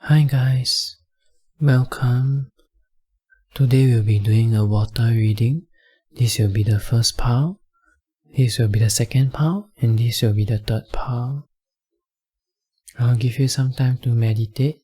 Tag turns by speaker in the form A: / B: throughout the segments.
A: Hi guys, welcome. Today we'll be doing a water reading. This will be the first pile, this will be the second pile, and this will be the third pile. I'll give you some time to meditate.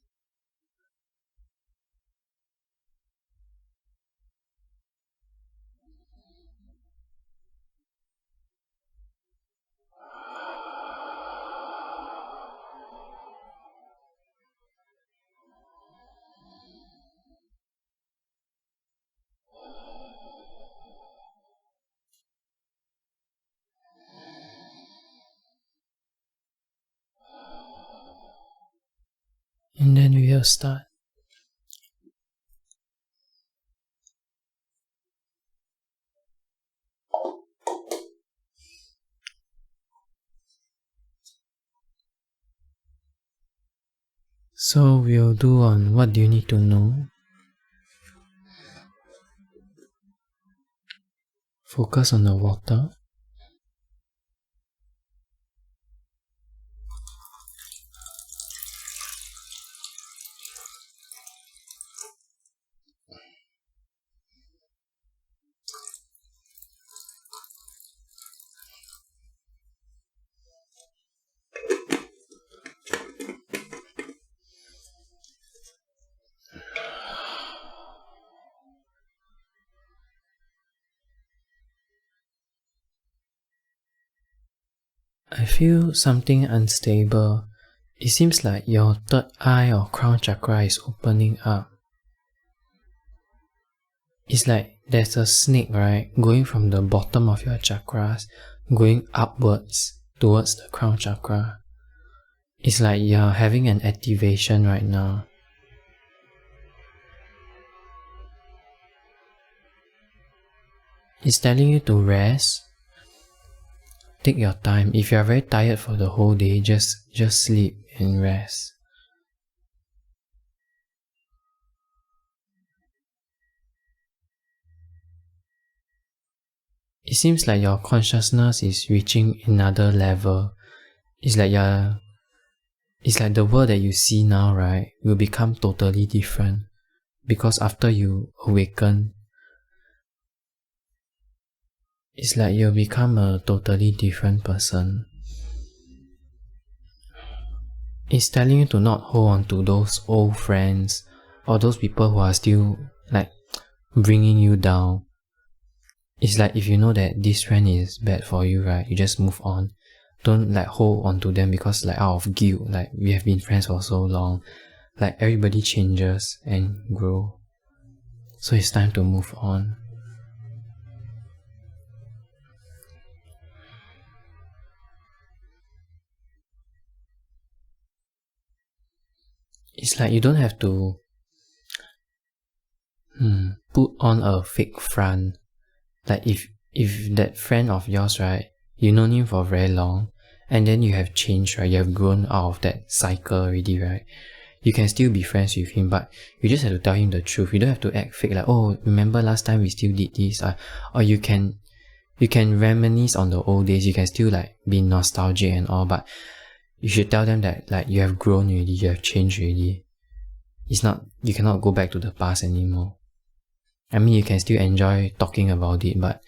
A: And then we will start. So we'll do on what do you need to know. Focus on the water. I feel something unstable. It seems like your third eye or crown chakra is opening up. It's like there's a snake, right, going from the bottom of your chakras, going upwards towards the crown chakra. It's like you're having an activation right now. It's telling you to rest. Take your time. If you're very tired for the whole day, just sleep and rest. It seems like your consciousness is reaching another level. It's like the world that you see now, right, will become totally different. Because after you awaken, it's like you'll become a totally different person. It's telling you to not hold on to those old friends or those people who are still like bringing you down. It's like if you know that this friend is bad for you, right, you just move on. Don't like hold on to them because like out of guilt, like we have been friends for so long. Like everybody changes and grow. So it's time to move on. It's like you don't have to put on a fake front. Like if that friend of yours, right, you known him for very long, and then you have changed, right, you have grown out of that cycle already, right, you can still be friends with him, but you just have to tell him the truth. You don't have to act fake like, oh, remember last time we still did this, or you can reminisce on the old days, you can still like be nostalgic and all, but you should tell them that like you have grown already, you have changed already. It's not, you cannot go back to the past anymore. I mean, you can still enjoy talking about it, but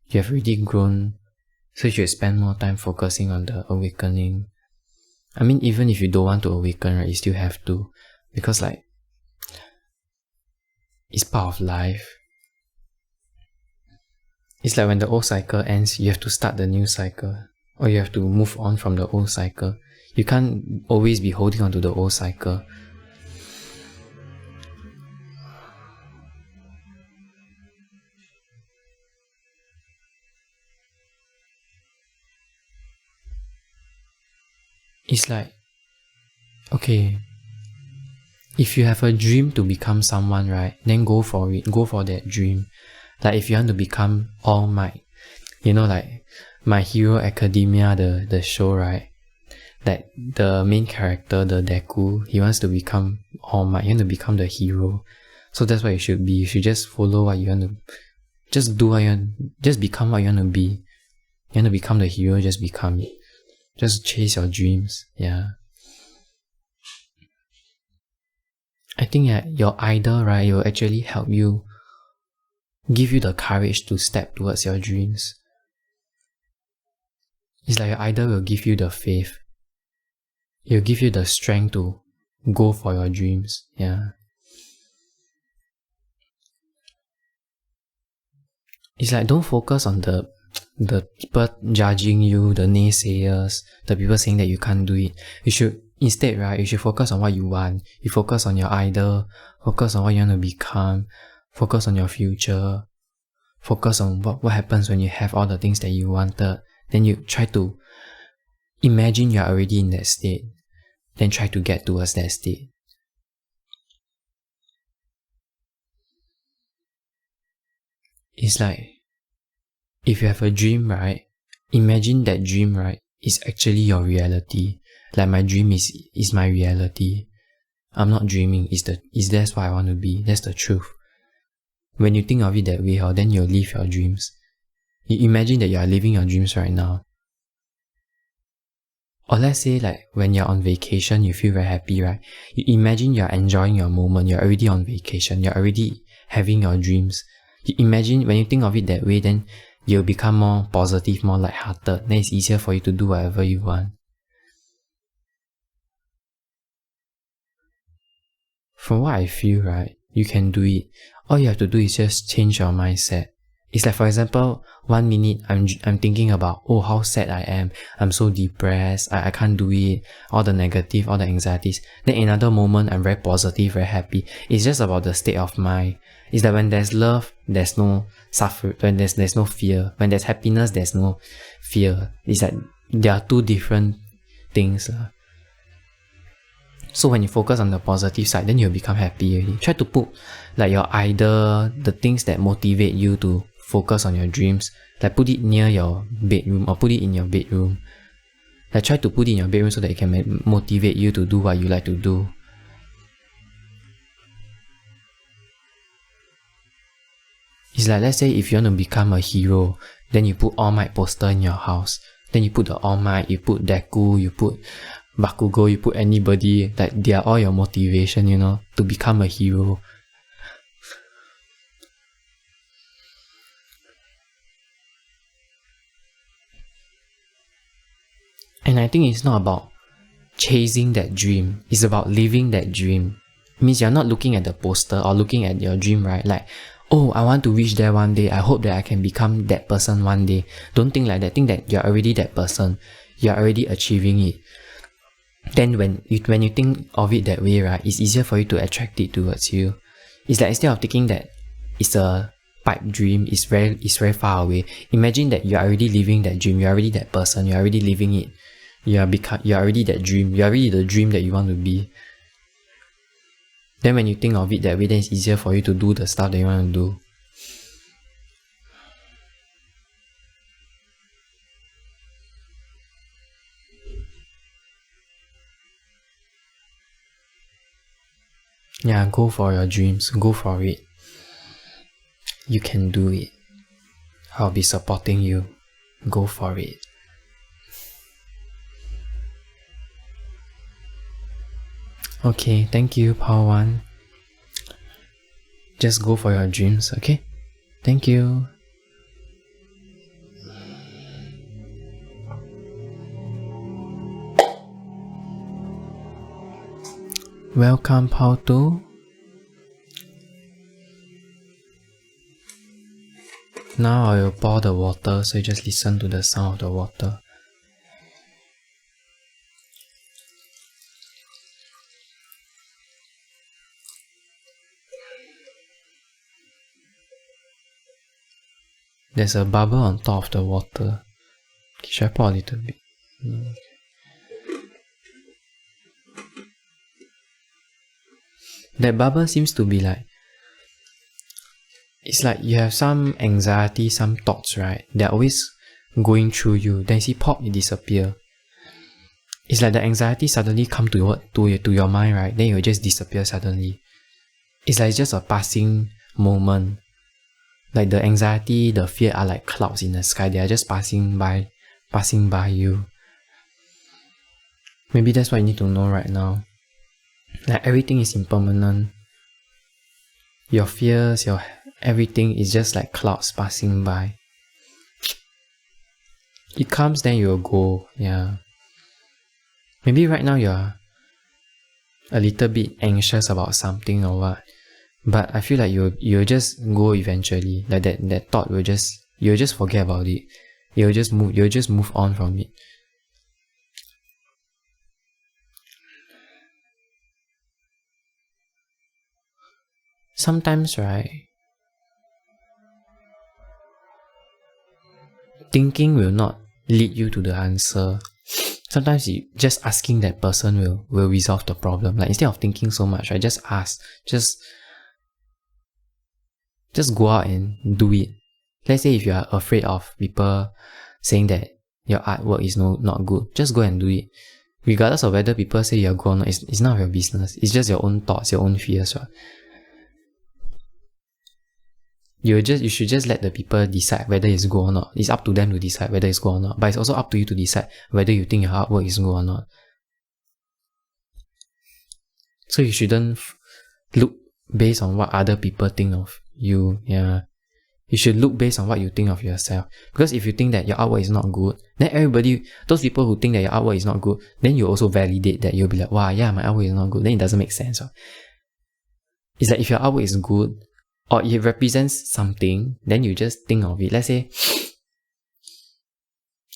A: you have already grown, so you should spend more time focusing on the awakening. I mean, even if you don't want to awaken, right, you still have to, because like, it's part of life. It's like when the old cycle ends, you have to start the new cycle, or you have to move on from the old cycle. You can't always be holding on to the old cycle. It's like, okay, if you have a dream to become someone, right, then go for it, go for that dream. Like if you want to become All Might, you know, like My Hero Academia, the show, right, like the main character, the Deku, he wants to become All Might, he wants to become the hero. So that's what you should be. You should just follow what you want to, just do what you want, just become what you want to be. You want to become the hero, just become it. Just chase your dreams, yeah. I think your idol, right, it will actually help you, give you the courage to step towards your dreams. It's like your idol will give you the faith. It will give you the strength to go for your dreams. Yeah. It's like, don't focus on the people judging you, the naysayers, the people saying that you can't do it. You should instead, right, you should focus on what you want. You focus on your idol, focus on what you want to become, focus on your future, focus on what happens when you have all the things that you wanted. Then you try to imagine you're already in that state. Then try to get towards that state. It's like, if you have a dream, right, imagine that dream, right, is actually your reality. Like my dream is my reality. I'm not dreaming, that's what I want to be. That's the truth. When you think of it that way, then you'll live your dreams. You imagine that you are living your dreams right now. Or let's say like when you're on vacation, you feel very happy, right? You imagine you're enjoying your moment, you're already on vacation, you're already having your dreams. You imagine when you think of it that way, then you'll become more positive, more lighthearted. Then it's easier for you to do whatever you want. From what I feel, right, you can do it. All you have to do is just change your mindset. It's like, for example, 1 minute I'm thinking about, oh, how sad I am. I'm so depressed. I can't do it. All the negative, all the anxieties. Then another moment, I'm very positive, very happy. It's just about the state of mind. It's that when there's love, there's no suffering. When there's no fear. When there's happiness, there's no fear. It's like there are two different things. So when you focus on the positive side, then you'll become happy already. Try to put like your idol, the things that motivate you to focus on your dreams, like put it near your bedroom or put it in your bedroom. Like try to put it in your bedroom so that it can motivate you to do what you like to do. It's like, let's say if you want to become a hero, then you put All Might poster in your house. Then you put the All Might, you put Deku, you put Bakugo, you put anybody, like they are all your motivation, to become a hero. And I think it's not about chasing that dream, it's about living that dream. It means you're not looking at the poster or looking at your dream, right? Like, oh, I want to reach there one day, I hope that I can become that person one day. Don't think like that, think that you're already that person, you're already achieving it. Then when you think of it that way, right, it's easier for you to attract it towards you. It's like, instead of thinking that it's a pipe dream, it's very far away. Imagine that you're already living that dream, you're already that person, you're already living it. You're already that dream, you're already the dream that you want to be. Then when you think of it that way, then it's easier for you to do the stuff that you want to do. Yeah, go for your dreams, go for it. You can do it. I'll be supporting you. Go for it. Okay, thank you, Power One. Just go for your dreams, okay? Thank you. Welcome, Power 2. Now I will pour the water, so you just listen to the sound of the water. There's a bubble on top of the water. Should I pour a little bit? Okay. That bubble seems to be like, it's like you have some anxiety, some thoughts, right? They're always going through you. Then you see pop, it disappear. It's like the anxiety suddenly come to your mind, right? Then it will just disappear suddenly. It's like just a passing moment. Like the anxiety, the fear are like clouds in the sky. They are just passing by you. Maybe that's what you need to know right now. Like everything is impermanent. your fears, your everything is just like clouds passing by. It comes, then you'll go. Yeah. Maybe right now you're a little bit anxious about something or what, but I feel like you'll just go eventually. Like that thought you'll just forget about it. You'll just move on from it. Sometimes, right, thinking will not lead you to the answer. Sometimes just asking that person will resolve the problem. Like instead of thinking so much, right, just ask. Just go out and do it. Let's say if you are afraid of people saying that your artwork is not good, just go and do it. Regardless of whether people say you're good or not, it's none of your business. It's just your own thoughts, your own fears, right? You should just let the people decide whether it's good or not. It's up to them to decide whether it's good or not. But it's also up to you to decide whether you think your artwork is good or not. So you shouldn't look based on what other people think of you. Yeah. You should look based on what you think of yourself. Because if you think that your artwork is not good, then those people who think that your artwork is not good, then you also validate that. You'll be like, wow, yeah, my artwork is not good. Then it doesn't make sense. Right? It's like if your artwork is good, or it represents something, then you just think of it. Let's say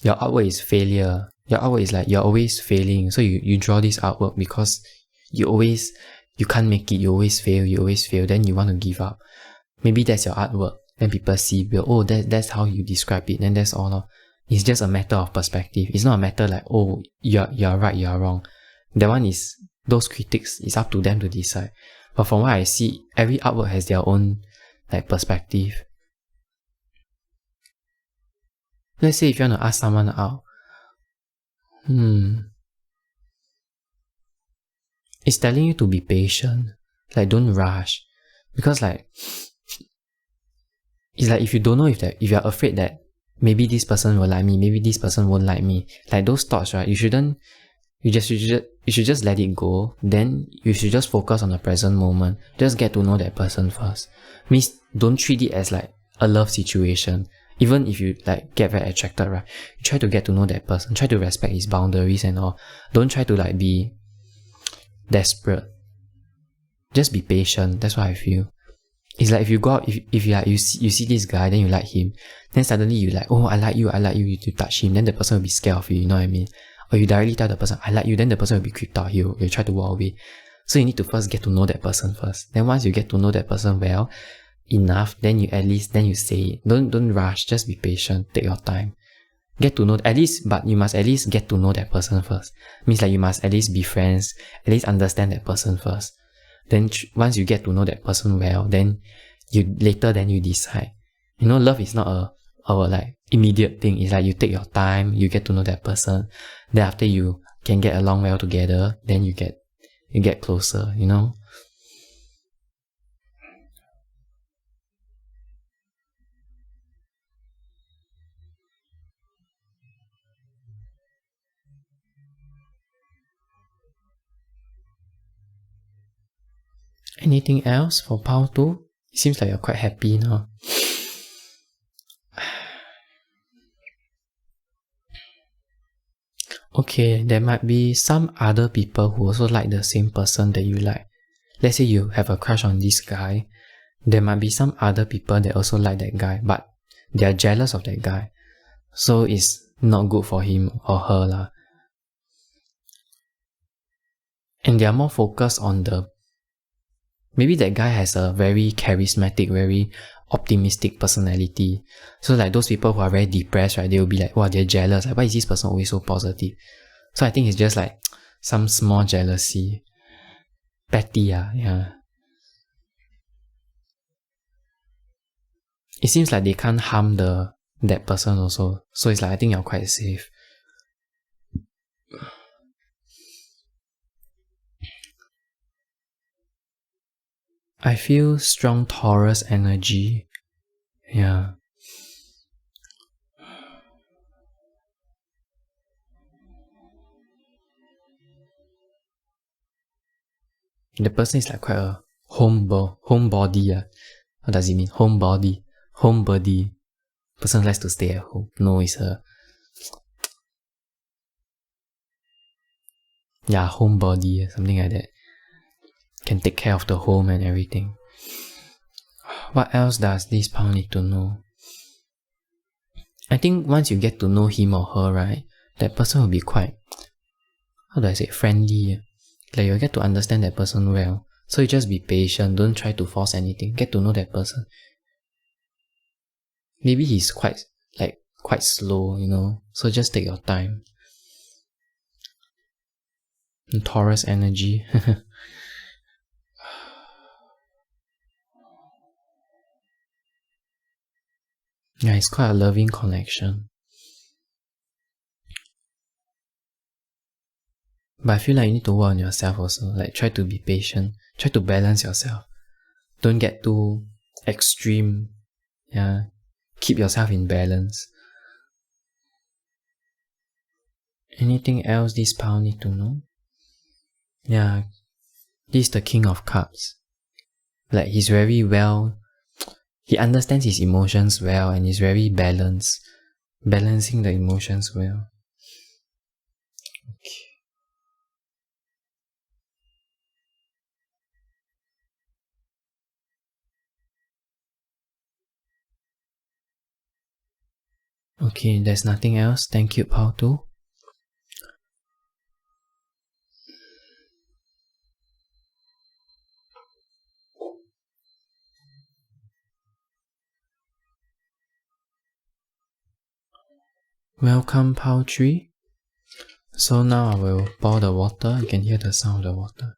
A: your artwork is failure. Your artwork is like you're always failing. So you draw this artwork because you can't make it, you always fail, then you want to give up. Maybe that's your artwork. Then people see, oh, that's how you describe it, then that's all. It's just a matter of perspective. It's not a matter like, oh, you're right, you're wrong. That one is, those critics, it's up to them to decide. But from what I see, every artwork has their own like perspective. Let's say if you want to ask someone out, it's telling you to be patient. Like don't rush. Because like, it's like if you don't know if you're afraid that maybe this person will like me, maybe this person won't like me, like those thoughts, right? You should just let it go. Then you should just focus on the present moment. Just get to know that person first. Means don't treat it as like a love situation. Even if you like get very attracted, right? You try to get to know that person. Try to respect his boundaries and all. Don't try to like be desperate. Just be patient. That's what I feel. It's like if you go out, if you see this guy, then you like him, then suddenly you like, oh, I like you, you touch him, then the person will be scared of you, you know what I mean? Or you directly tell the person, I like you, then the person will be creeped out, he'll try to walk away. So you need to first get to know that person first. Then once you get to know that person well enough, then you say it. Don't rush, just be patient, take your time. Get to know, but you must at least get to know that person first. Means like you must at least be friends, at least understand that person first. Then once you get to know that person well, then you decide. You know, love is not a like immediate thing. It's like you take your time, you get to know that person. Then after you can get along well together, then you get closer, you know. Anything else for Pao 2? It seems like you're quite happy now. Okay, there might be some other people who also like the same person that you like. Let's say you have a crush on this guy. There might be some other people that also like that guy, but they are jealous of that guy. So it's not good for him or her lah. And they are more focused on maybe that guy has a very charismatic, very optimistic personality. So like those people who are very depressed, right, they will be like, wow, they're jealous. Like, why is this person always so positive? So I think it's just like some small jealousy. Petty, yeah. It seems like they can't harm that person also. So it's like, I think you're quite safe. I feel strong Taurus energy. Yeah. The person is like quite a homebody. What does it mean? Homebody. Person likes to stay at home. No, it's a homebody, something like that. Can take care of the home and everything. What else does this pal need to know? I think once you get to know him or her, right, that person will be quite, how do I say, friendly. Like you'll get to understand that person well. So you just be patient, don't try to force anything. Get to know that person. Maybe he's quite slow, so just take your time. And Taurus energy. Yeah, it's quite a loving connection. But I feel like you need to work on yourself also. Like try to be patient. Try to balance yourself. Don't get too extreme. Yeah. Keep yourself in balance. Anything else this pal need to know? Yeah. This is the King of Cups. Like he's very well. He understands his emotions well and he's very balanced. Balancing the emotions well. Okay, there's nothing else. Thank you, pal 2. Welcome, pal 3. So now I will pour the water. You can hear the sound of the water.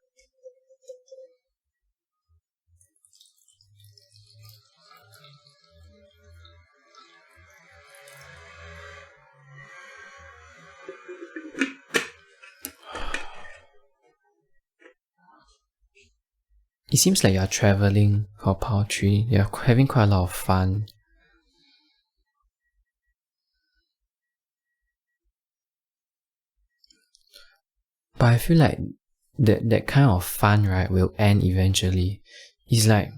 A: It seems like you're traveling for pal 3. You're having quite a lot of fun. But I feel like that kind of fun, right, will end eventually. It's like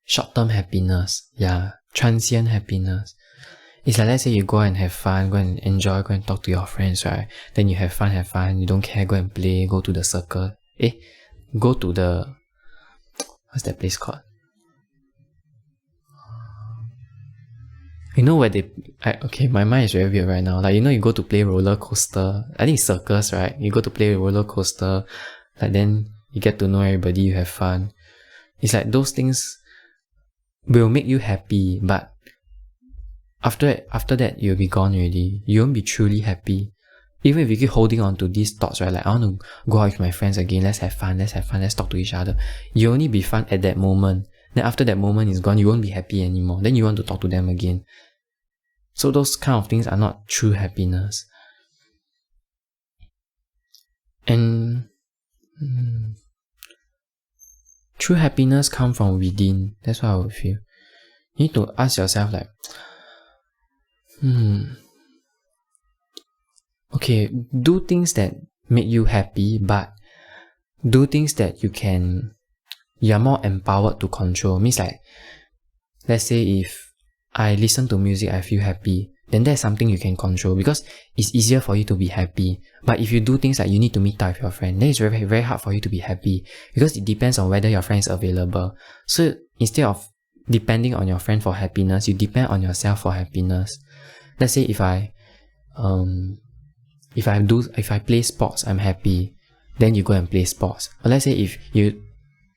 A: short-term happiness. Yeah, transient happiness. It's like, let's say you go and have fun, go and enjoy, go and talk to your friends, right? Then you have fun, you don't care, go and play, go to the circle. Go to the... What's that place called? You know where they... okay, my mind is very weird right now. Like, you go to play roller coaster. I think it's circus, right? You go to play roller coaster. Like, then you get to know everybody, you have fun. It's like those things will make you happy, but after that, you'll be gone already. You won't be truly happy. Even if you keep holding on to these thoughts, right? Like, I want to go out with my friends again. Let's have fun, let's talk to each other. You only be fun at that moment. Then after that moment is gone, you won't be happy anymore. Then you want to talk to them again. So those kind of things are not true happiness. And true happiness comes from within. That's what I would feel. You need to ask yourself like, okay, do things that make you happy, but do things that you're more empowered to control. Means like, let's say if I listen to music, I feel happy, then that's something you can control because it's easier for you to be happy. But if you do things like you need to meet up with your friend, then it's very, very hard for you to be happy because it depends on whether your friend is available. So instead of depending on your friend for happiness, you depend on yourself for happiness. Let's say if I play sports, I'm happy, then you go and play sports. Or let's say if you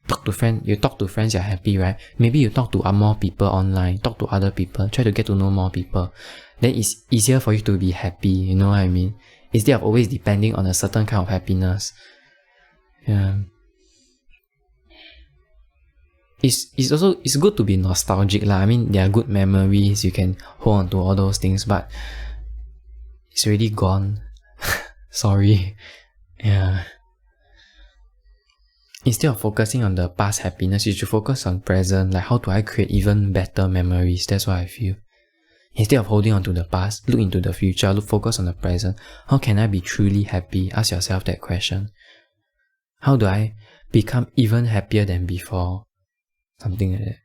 A: talk to friends, you're happy, right? Maybe you talk to more people online, talk to other people, try to get to know more people. Then it's easier for you to be happy, you know what I mean? Instead of always depending on a certain kind of happiness. Yeah. It's good to be nostalgic lah. I mean, there are good memories, you can hold on to all those things, but it's already gone. Sorry. Yeah. Instead of focusing on the past happiness, you should focus on present. Like, how do I create even better memories? That's what I feel. Instead of holding on to the past, look into the future, focus on the present. How can I be truly happy? Ask yourself that question. How do I become even happier than before. Something like that.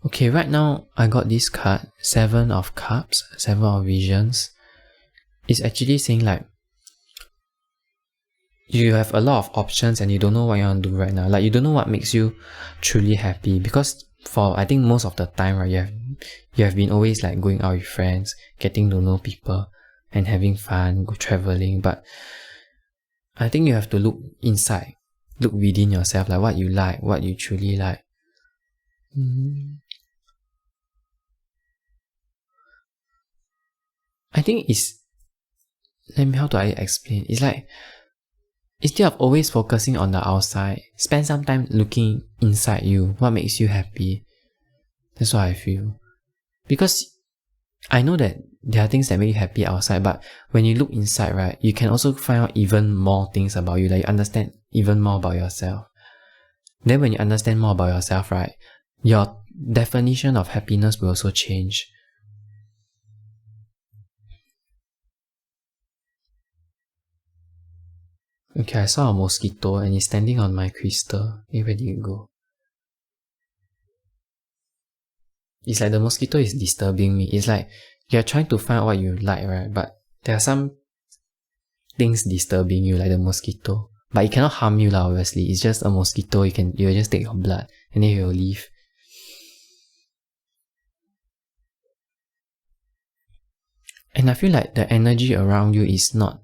A: Okay, right now I got this card, 7 of Cups, 7 of Visions. It's actually saying like, you have a lot of options and you don't know what you want to do right now. Like, you don't know what makes you truly happy, because for I think most of the time, right, you have been always like going out with friends, getting to know people and having fun, go traveling. But I think you have to look inside, look within yourself, like what you like, what you truly like. I think it's, how do I explain? It's like, instead of always focusing on the outside, spend some time looking inside you. What makes you happy? That's what I feel. Because I know that there are things that make you happy outside, but when you look inside, right, you can also find out even more things about you. Like, you understand even more about yourself. Then when you understand more about yourself, right, your definition of happiness will also change. Okay, I saw a mosquito and it's standing on my crystal. Hey, where did it go? It's like the mosquito is disturbing me. It's like you're trying to find out what you like, right? But there are some things disturbing you, like the mosquito. But it cannot harm you, obviously. It's just a mosquito. You'll just take your blood and then you'll leave. And I feel like the energy around you is not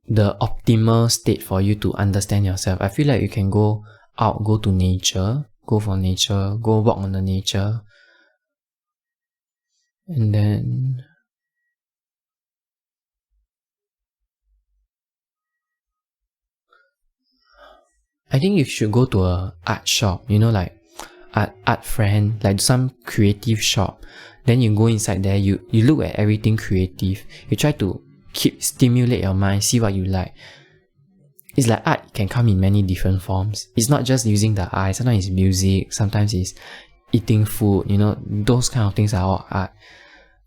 A: the optimal state for you to understand yourself. I feel like you can go out, go to nature, go for nature, go walk on the nature. And then I think you should go to a art shop, like art friend, like some creative shop. Then you go inside there, you look at everything creative. You try to stimulate your mind, see what you like. It's like art can come in many different forms. It's not just using the eye. Sometimes it's music, sometimes it's eating food, those kind of things are all art.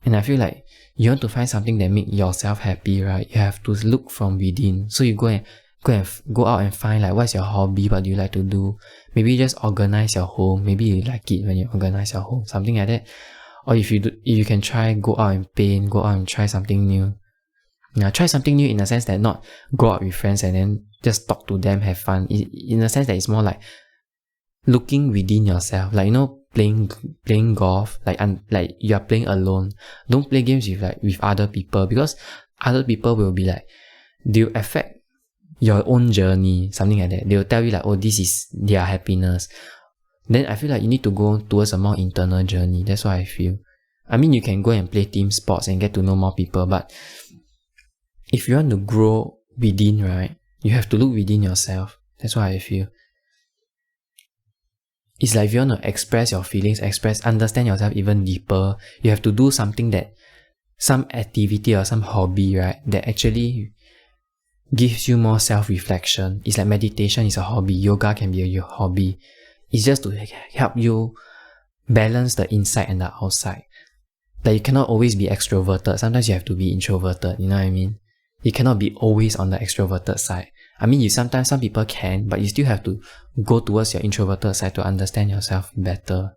A: And I feel like you want to find something that make yourself happy, right? You have to look from within. So you go out and find like what's your hobby, what do you like to do. Maybe just organize your home. Maybe you like it when you organize your home, something like that. Or if you can try, go out and paint, go out and try something new. Now, try something new in the sense that not go out with friends and then just talk to them, have fun. In the sense that it's more like looking within yourself, like playing golf, like you are playing alone. Don't play games with other people, because other people will be like, they'll affect your own journey, something like that. They'll tell you like, oh, this is their happiness. Then I feel like you need to go towards a more internal journey. That's what I feel. I mean, you can go and play team sports and get to know more people, but if you want to grow within, right, you have to look within yourself. That's what I feel. It's like if you want to express your feelings, understand yourself even deeper, you have to do something some activity or some hobby, right, that actually gives you more self-reflection. It's like meditation is a hobby, yoga can be a hobby. It's just to help you balance the inside and the outside. Like, you cannot always be extroverted. Sometimes you have to be introverted, you know what I mean? You cannot be always on the extroverted side. I mean, sometimes some people can, but you still have to go towards your introverted side to understand yourself better.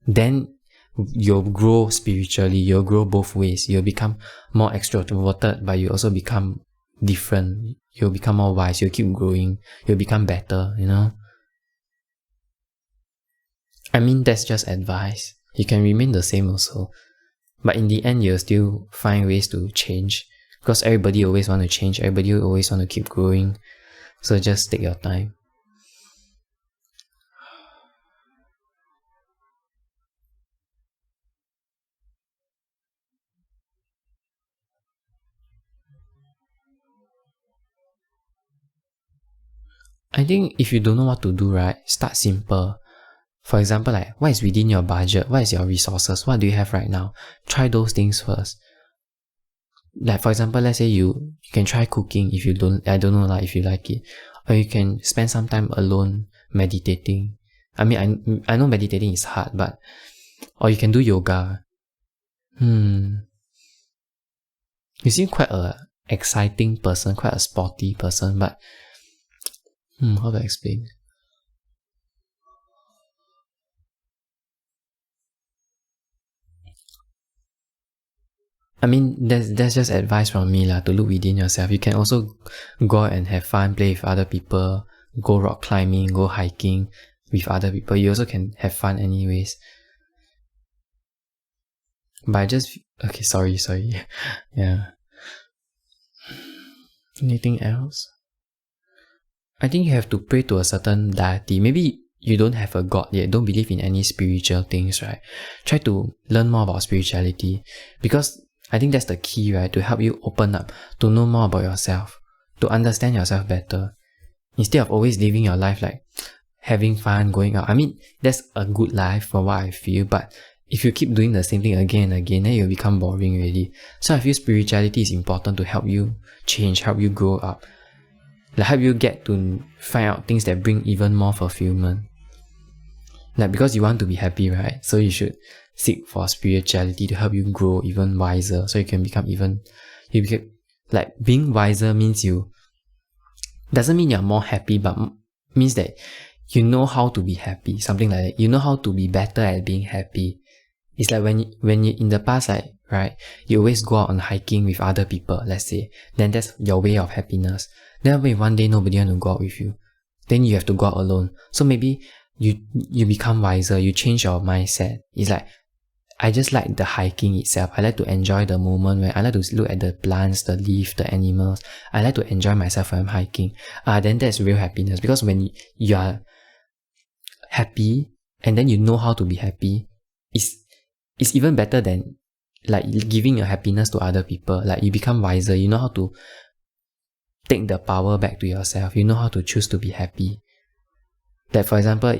A: Then you'll grow spiritually, you'll grow both ways. You'll become more extroverted, but you also become different. You'll become more wise, you'll keep growing, you'll become better, I mean, that's just advice. You can remain the same also. But in the end, you'll still find ways to change. Because everybody always want to change, everybody always want to keep growing. So just take your time. I think if you don't know what to do, right, start simple. For example, like, what is within your budget? What is your resources? What do you have right now? Try those things first. Like, for example, let's say you can try cooking if you don't, I don't know, like, if you like it. Or you can spend some time alone meditating. I mean, I know meditating is hard, but or you can do yoga. You seem quite a exciting person, quite a sporty person, but how do I explain? I mean, that's just advice from me lah, to look within yourself. You can also go out and have fun, play with other people, go rock climbing, go hiking with other people. You also can have fun anyways. But I just... Okay, sorry. Yeah. Anything else? I think you have to pray to a certain deity. Maybe you don't have a god yet, don't believe in any spiritual things, right? Try to learn more about spirituality, because I think that's the key, right? To help you open up, to know more about yourself, to understand yourself better, instead of always living your life like having fun, going out. I mean, that's a good life for what I feel, but if you keep doing the same thing again and again, then you'll become boring already. So I feel spirituality is important to help you change, help you grow up, like help you get to find out things that bring even more fulfillment. Like, because you want to be happy, right? So you should seek for spirituality to help you grow even wiser, so you can become like, being wiser means you... doesn't mean you're more happy, but means that you know how to be happy, something like that. You know how to be better at being happy. It's like when you in the past, like, right, you always go out on hiking with other people, let's say, then that's your way of happiness. Then when one day nobody want to go out with you, then you have to go out alone. So maybe you become wiser, you change your mindset. It's like, I just like the hiking itself. I like to enjoy the moment where I like to look at the plants, the leaf, the animals. I like to enjoy myself when I'm hiking. Then that's real happiness. Because when you are happy and then you know how to be happy, it's even better than like giving your happiness to other people. Like, you become wiser. You know how to take the power back to yourself. You know how to choose to be happy. Like, for example,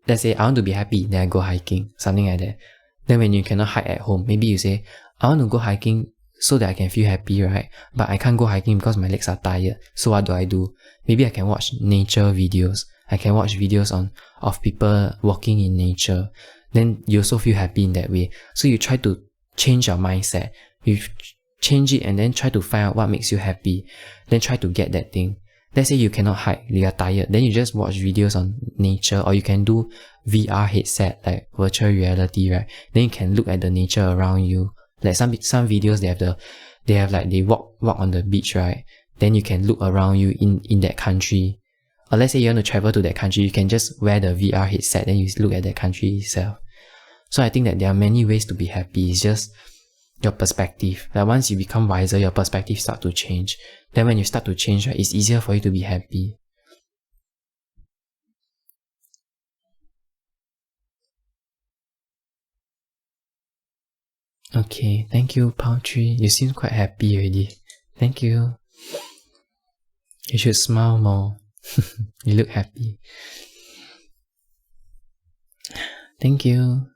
A: let's say I want to be happy, then I go hiking, something like that. Then when you cannot hike at home, maybe you say, I want to go hiking so that I can feel happy, right? But I can't go hiking because my legs are tired. So what do? Maybe I can watch nature videos. I can watch videos of people walking in nature. Then you also feel happy in that way. So you try to change your mindset. You change it and then try to find out what makes you happy. Then try to get that thing. Let's say you cannot hike, you are tired, then you just watch videos on nature, or you can do VR headset, like virtual reality, right? Then you can look at the nature around you. Like some videos, they walk on the beach, right? Then you can look around you in that country. Or let's say you want to travel to that country, you can just wear the VR headset, then you look at that country itself. So I think that there are many ways to be happy. It's just your perspective. Like, once you become wiser, your perspective starts to change. Then when you start to change, right, it's easier for you to be happy. Okay, thank you, Paltry. You seem quite happy already. Thank you. You should smile more. You look happy. Thank you.